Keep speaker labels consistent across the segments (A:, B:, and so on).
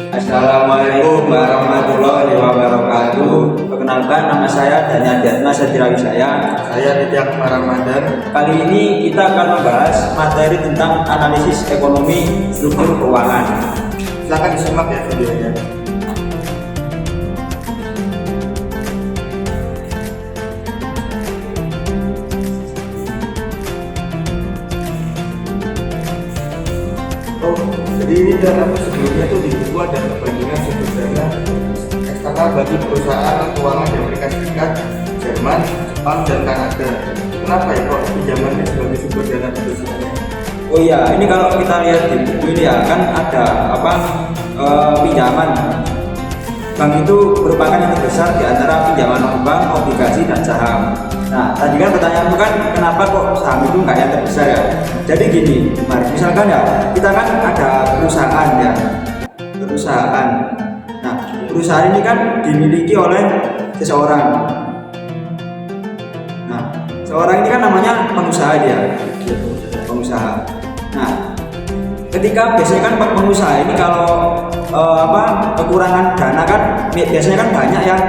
A: Assalamualaikum warahmatullahi wabarakatuh. Perkenalkan, nama saya Daniel Diatma Satirawijaya.
B: Saya Ridyak Ramadan.
A: Kali ini kita akan membahas materi tentang analisis ekonomi struktur keuangan.
B: Silakan disimak ya videonya. Jadi ini dalam sebelumnya tuh di buku ada perbandingan sumber dana eksternal bagi perusahaan keuangan di Amerika Serikat, Jerman, Jepang, dan Kanada. Kenapa ya kok pinjamannya sebagai sumber dana perusahaan?
A: Oh iya, ini kalau kita lihat di buku ini ya kan ada pinjaman. Bank itu merupakan yang terbesar di antara pinjaman non-bank, obligasi, dan saham. Nah, tadi kan pertanyaanmu kan kenapa kok saham itu nggak yang terbesar ya? Jadi gini, mari misalkan ya kita kan ada perusahaan ya, perusahaan. Nah, perusahaan ini kan dimiliki oleh seseorang. Nah, seorang ini kan namanya pengusaha dia, pengusaha. Nah, ketika biasanya kan pengusaha ini kalau kekurangan dana kan biasanya kan banyak yang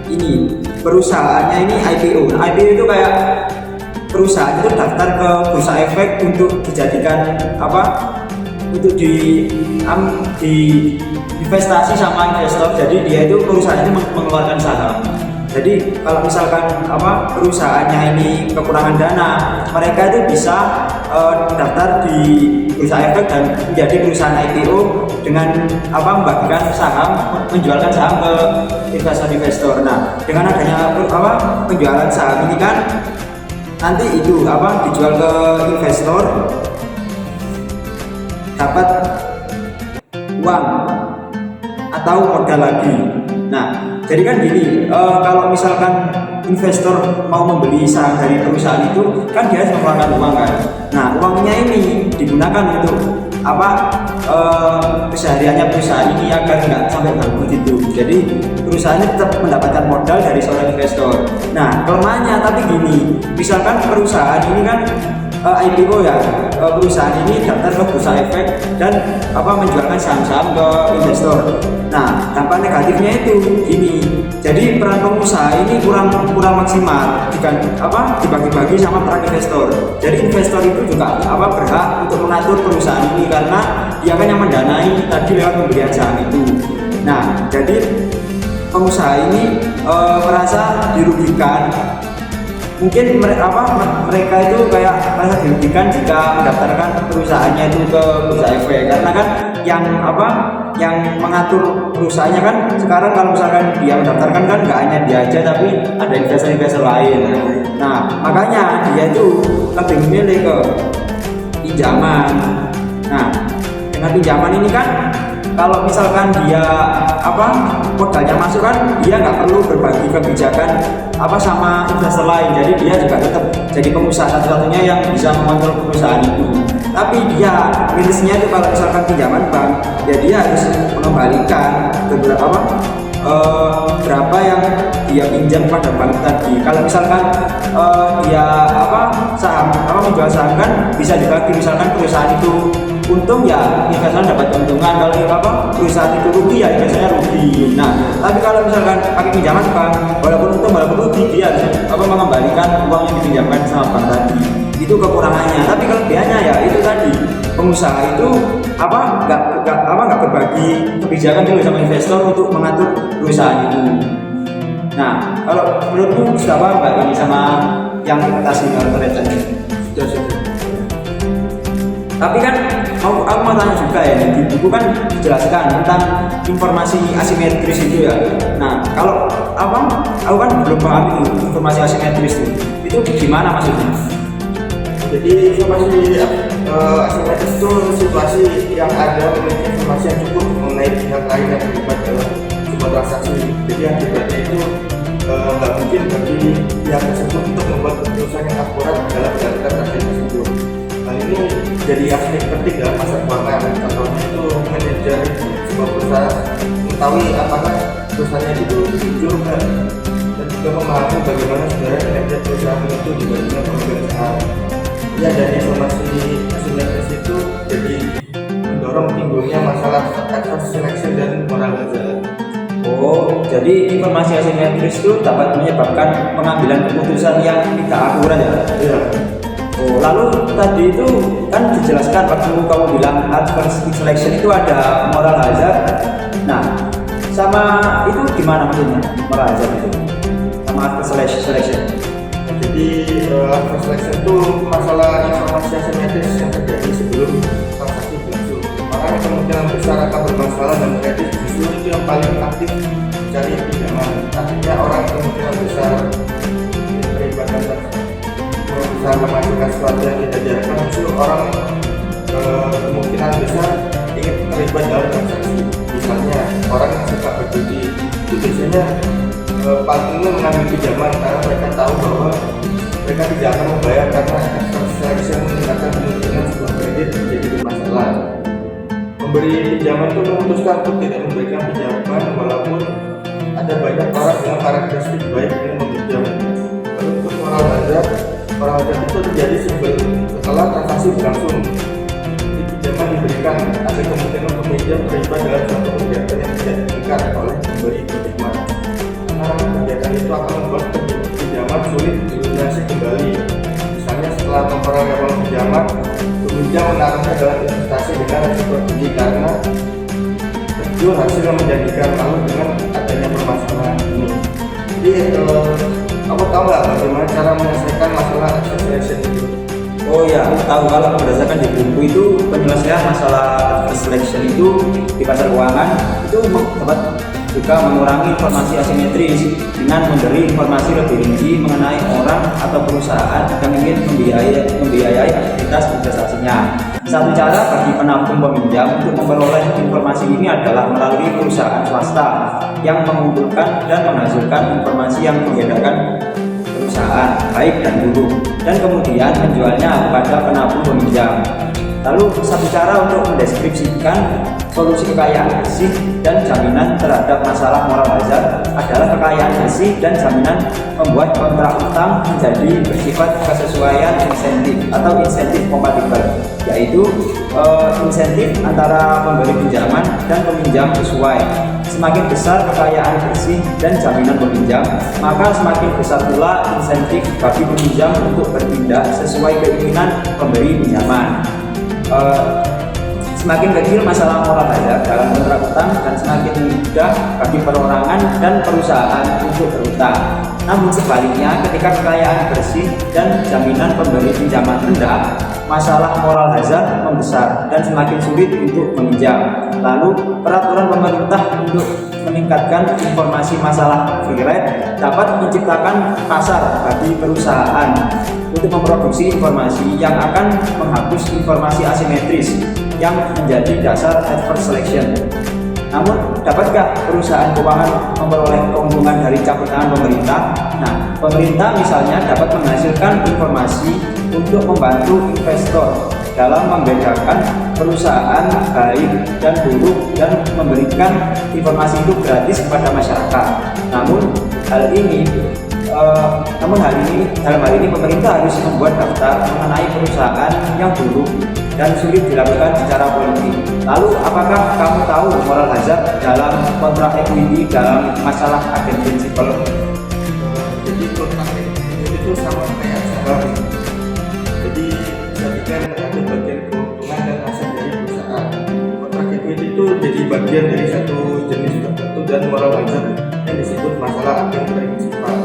A: ini perusahaannya ini IPO. Nah, IPO itu kayak perusahaan itu daftar ke bursa efek untuk dijadikan untuk di investasi sama investor. Jadi dia itu perusahaan itu mengeluarkan saham. Jadi kalau misalkan perusahaannya ini kekurangan dana, mereka itu bisa daftar di bursa efek dan menjadi perusahaan IPO dengan membagikan saham, menjualkan saham ke investor-investor. Nah, dengan adanya penjualan saham ini kan nanti itu dijual ke investor, dapat uang atau modal lagi. Nah, jadi kan gini, kalau misalkan investor mau membeli saham dari perusahaan itu kan dia harus mengeluarkan uang kan. Nah, uangnya ini digunakan untuk kesehariannya perusahaan ini agar nggak sampai bangkrut itu. Jadi perusahaan ini tetap mendapatkan modal dari seorang investor. Nah, kelemahannya tapi gini, misalkan perusahaan ini kan IPO ya, perusahaan ini daftar ke bursa efek dan menjualkan saham-saham ke investor. Nah, dampak negatifnya itu gini. Jadi peran pengusaha ini kurang maksimal dibagi-bagi sama peran investor. Jadi investor itu juga berhak untuk mengatur perusahaan ini karena dia kan yang mendanai tadi lewat pembelian saham itu. Nah, jadi pengusaha ini merasa dirugikan. Mungkin mereka itu kayak merasa dirugikan jika mendaftarkan perusahaannya itu ke bursa efek, karena kan yang mengatur perusahaannya kan sekarang kalau misalkan dia mendaftarkan kan nggak hanya dia aja tapi ada investor-investor lain. Nah, makanya dia itu lebih memilih ke pinjaman. Nah, dengan pinjaman ini kan kalau misalkan dia modalnya masuk kan dia nggak perlu berbagi kebijakan sama investor lain, jadi dia juga tetap jadi pengusaha satu-satunya yang bisa mengontrol perusahaan itu. Tapi dia minusnya itu kalau misalkan pinjaman bank ya dia harus mengembalikan berapa yang dia pinjam pada bank tadi. Kalau misalkan dia menjual saham kan bisa dibagi, misalkan perusahaan itu untung ya investor dapat keuntungan, kalau perusahaan itu rugi ya biasanya rugi. Nah, tapi kalau misalkan pakai pinjaman bank, walaupun untung walaupun rugi dia harus mengembalikan uang yang dipinjamkan sama bank tadi. Itu kekurangannya. Tapi kelebihannya ya itu tadi, pengusaha itu nggak berbagi kebijakan dulu sama investor untuk mengatur perusahaan itu. Nah, kalau menurutmu sudah paham nggak ini sama yang atas ini tadi?
B: Sudah.
A: Tapi kan aku mau tanya juga ya, di buku kan dijelaskan tentang informasi asimetris itu ya. Nah, kalau aku kan belum paham itu informasi asimetris itu gimana maksudnya?
B: Jadi informasi asimetris itu situasi yang ada memiliki informasi yang cukup mengenai pihak lain yang terlibat dalam sebuah transaksi. Jadi akibatnya itu nggak mungkin bagi pihak tersebut untuk membuat keputusan yang akurat dalam menjalankan transaksi tersebut. Hal ini jadi aspek penting dalam pasar keuangan. Contohnya itu manajer sebuah perusahaan mengetahui apakah perusahaannya itu jujur dan juga memahami bagaimana sebenarnya kinerja perusahaan itu dibandingkan pemegang saham. Ya, dari informasi asimetris itu jadi mendorong timbulnya masalah adverse selection dan
A: jadi informasi asimetris itu dapat menyebabkan pengambilan keputusan yang tidak akurat ya.
B: Iya.
A: Oh, lalu tadi itu kan dijelaskan waktu kamu bilang adverse selection itu ada moral hazard. Nah, sama itu gimana maksudnya moral hazard itu? Sama adverse selection.
B: Jadi adverse selection itu masalah informasi asimetris yang terjadi sebelum transaksi berlangsung. Orang yang kemungkinan besar akan bermasalah dan kredit justru itu yang paling aktif mencari pinjaman. Artinya orang yang kemungkinan besar terlibat dalam bisa memajukan sesuatu yang tidak diharapkan, justru orang kemungkinan besar ingin terlibat dalam transaksi. Misalnya orang yang suka berjudi itu biasanya paling ingin mengambil pinjaman karena mereka tahu bahwa mereka tidak akan membayar karena adverse selection meningkatkan kemungkinan sebuah kredit menjadi bermasalah. Memberi pinjaman itu memutuskan untuk tidak memberikan pinjaman walaupun ada banyak orang dengan karakteristik baik yang meminjam. Lalu untuk moral hazard itu terjadi setelah transaksi berlangsung. Jadi pinjaman diberikan, ada kemungkinan peminjam terlibat dalam suatu kegiatan yang tidak diinginkan oleh pemberi pinjaman. Karena kegiatan itu akan membuat pinjaman sulit dilunasi kembali. Misalnya setelah memperoleh uang pinjaman, peminjam menaruhnya dalam investasi dengan risiko tinggi karena tergiur hasil yang menjanjikan, lalu dengan adanya permasalahan ini. Jadi kamu tahu nggak bagaimana cara menyelesaikan masalah adverse selection itu?
A: Oh ya, aku tahu kalau berdasarkan di buku itu penyelesaian masalah adverse selection itu di pasar keuangan itu dapat juga mengurangi informasi asimetris dengan memberi informasi lebih rinci mengenai orang atau perusahaan yang ingin membiayai aktivitas investasinya. Satu cara bagi penabung peminjam untuk memperoleh informasi ini adalah melalui perusahaan swasta yang mengumpulkan dan menghasilkan informasi yang membedakan perusahaan baik dan buruk dan kemudian menjualnya kepada penabung peminjam. Lalu satu cara untuk mendeskripsikan solusi kekayaan bersih dan jaminan terhadap masalah moral hazard adalah kekayaan bersih dan jaminan membuat kontrak utang menjadi bersifat kesesuaian insentif atau insentif kompatibel, yaitu insentif antara pemberi pinjaman dan peminjam sesuai. Semakin besar kekayaan bersih dan jaminan peminjam, maka semakin besar pula insentif bagi peminjam untuk bertindak sesuai keinginan pemberi pinjaman. Semakin kecil masalah moral hazard dalam kontrak utang dan semakin mudah bagi perorangan dan perusahaan untuk berutang. Namun sebaliknya, ketika kekayaan bersih dan jaminan pemberi pinjaman rendah, masalah moral hazard membesar dan semakin sulit untuk meminjam. Lalu, peraturan pemerintah untuk meningkatkan informasi masalah free ride dapat menciptakan pasar bagi perusahaan untuk memproduksi informasi yang akan menghapus informasi asimetris yang menjadi dasar adverse selection. Namun, dapatkah perusahaan keuangan memperoleh keuntungan dari campur tangan pemerintah? Nah, pemerintah misalnya dapat menghasilkan informasi untuk membantu investor dalam membedakan perusahaan baik dan buruk dan memberikan informasi itu gratis kepada masyarakat. Namun hal ini dalam hal ini pemerintah harus membuat daftar mengenai perusahaan yang buruk dan sulit dilakukan secara politik. Lalu apakah kamu tahu moral hazard dalam kontrak equity dalam masalah agen prinsipal?
B: Jadi kontrak equity itu sama kayak saham. Jadi tadi kan ada bagian keuntungan dan aset dari perusahaan. Kontrak equity itu jadi bagian dari satu jenis tertentu dan moral hazard yang disebut masalah agen prinsipal.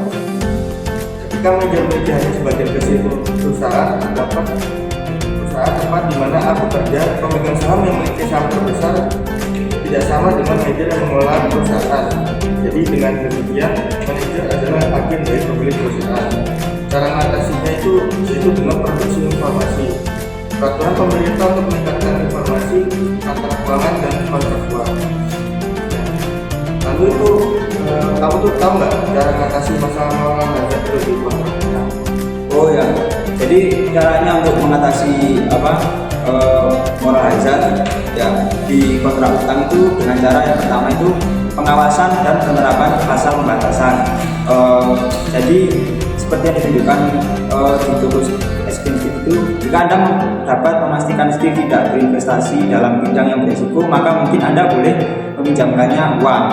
B: Ketika manajer hanya sebagian kecil perusahaan, terdapat perusahaan tempat di mana aku kerja, pemegang saham yang memiliki saham terbesar tidak sama dengan manajer yang mengelola perusahaan. Jadi dengan demikian, manajer adalah agen dari pemilik perusahaan. Cara mengatasinya itu dengan produksi informasi. Peraturan pemerintah untuk meningkatkan informasi antara keuangan dan kontraktual. Lalu itu kamu tuh tahu nggak cara mengatasi masalah moral hazard di kontrak?
A: Oh ya, jadi caranya untuk mengatasi moral hazard ya di kontrak utang itu dengan cara yang pertama itu pengawasan dan penerapan pasal pembatasan. Jadi seperti yang ditunjukkan di buku SPINSIP itu, jika Anda dapat memastikan Steve tidak berinvestasi dalam bidang yang berisiko, maka mungkin Anda boleh meminjamkannya uang.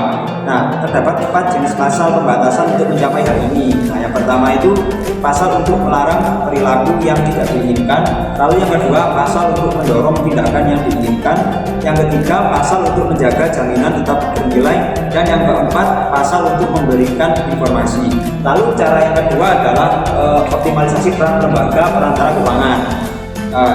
A: Nah, terdapat 4 jenis pasal pembatasan untuk mencapai hal ini. Nah, yang pertama itu pasal untuk melarang perilaku yang tidak diinginkan. Lalu yang kedua, pasal untuk mendorong tindakan yang diinginkan. Yang ketiga, pasal untuk menjaga jaminan tetap bernilai. Dan yang keempat, pasal untuk memberikan informasi. Lalu cara yang kedua adalah optimalisasi peran lembaga perantara keuangan.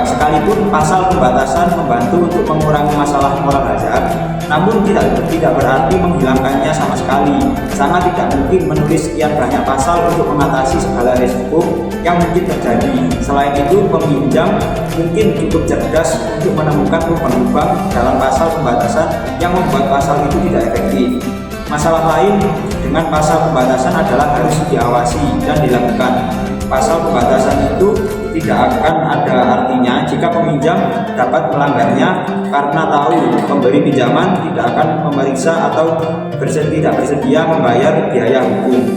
A: Sekalipun pasal pembatasan membantu untuk mengurangi masalah moral hazard, namun tidak berarti menghilangkannya sama sekali. Sangat tidak mungkin menulis sekian banyak pasal untuk mengatasi segala risiko yang mungkin terjadi. Selain itu, peminjam mungkin cukup cerdas untuk menemukan lubang-lubang dalam pasal pembatasan yang membuat pasal itu tidak efektif. Masalah lain dengan pasal pembatasan adalah harus diawasi dan dilakukan. Pasal pembatasan itu tidak akan ada artinya jika peminjam dapat melanggarnya karena tahu pemberi pinjaman tidak akan memeriksa atau tidak bersedia membayar biaya hukum.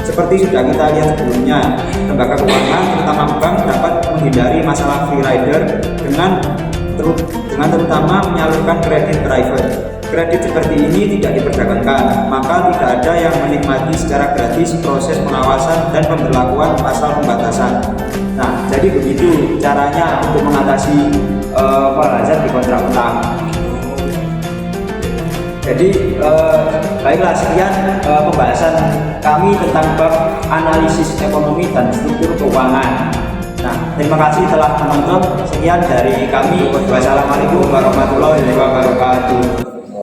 A: Seperti sudah kita lihat sebelumnya, lembaga keuangan terutama bank dapat menghindari masalah free rider dengan terutama menyalurkan kredit private. Kredit seperti ini tidak diperdagangkan, maka tidak ada yang menikmati secara gratis proses pengawasan dan pemberlakuan pasal pembatasan. Nah, jadi begitu caranya untuk mengatasi hazard di kontrak utang. Jadi baiklah, sekian pembahasan kami tentang bab analisis ekonomi dan struktur keuangan. Nah, terima kasih telah menonton. Sekian dari kami. Wassalamualaikum warahmatullahi wabarakatuh.